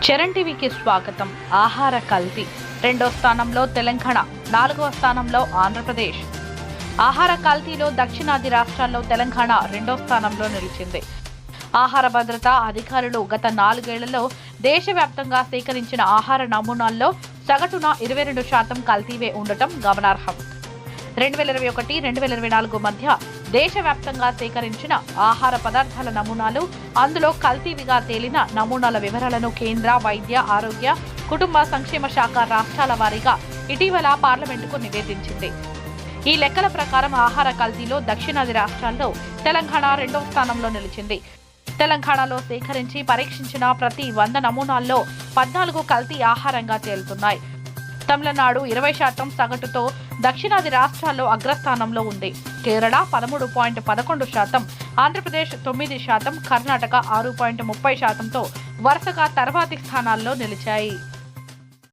చరణ్ టీవీకి స్వాగతం. ఆహార కల్తీ రెండో స్థానంలో తెలంగాణ, నాలుగవ స్థానంలో ఆంధ్రప్రదేశ్. ఆహార కల్తీలో దక్షిణాది రాష్ట్రాల్లో తెలంగాణ రెండో స్థానంలో నిలిచింది. ఆహార భద్రత అధికారులు గత 4 ఏళ్లలో దేశవ్యాప్తంగా సేకరించిన ఆహార నమూనాల్లో సగటున 22% కల్తీవే ఉండటం గమనార్హం. 2021-2024 మధ్య దేశవ్యాప్తంగా సేకరించిన ఆహార పదార్థాల నమూనాలు, అందులో కల్తీవిగా తేలిన నమూనాల వివరాలను కేంద్ర వైద్య, ఆరోగ్య, కుటుంబ సంక్షేమ శాఖ రాష్ట్రాల వారీగా ఇటీవల పార్లమెంటుకు నివేదించింది. ఈ లెక్కల ప్రకారం ఆహార కల్తీలో దక్షిణాది రాష్ట్రాల్లో తెలంగాణ రెండో స్థానంలో నిలిచింది. తెలంగాణలో సేకరించి పరీక్షించిన ప్రతి 100 నమూనాల్లో 14 కల్తీ ఆహారంగా తేలుతున్నాయి. తమిళనాడు 20% సగటుతో దక్షిణాది రాష్ట్రాల్లో అగ్రస్థానంలో ఉంది. కేరళ 13.11%, ఆంధ్రప్రదేశ్ 9%, కర్ణాటక 6.30%తో వరుసగా తర్వాతి స్థానాల్లో నిలిచాయి.